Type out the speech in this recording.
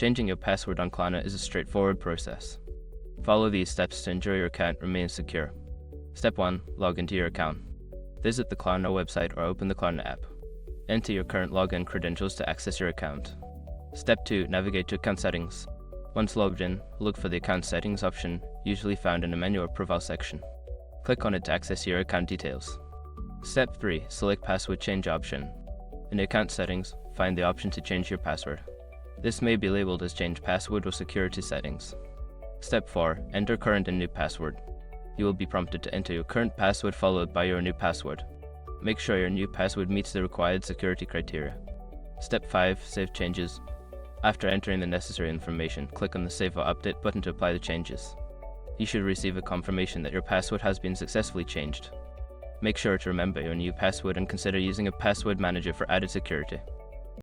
Changing your password on Klarna is a straightforward process. Follow these steps to ensure your account remains secure. Step 1. Log into your account. Visit the Klarna website or open the Klarna app. Enter your current login credentials to access your account. Step 2. Navigate to account settings. Once logged in, look for the account settings option, usually found in the menu or profile section. Click on it to access your account details. Step 3. Select password change option. In the account settings, find the option to change your password. This may be labeled as change password or security settings. Step 4. Enter current and new password. You will be prompted to enter your current password followed by your new password. Make sure your new password meets the required security criteria. Step 5. Save changes. After entering the necessary information, click on the Save or Update button to apply the changes. You should receive a confirmation that your password has been successfully changed. Make sure to remember your new password and consider using a password manager for added security.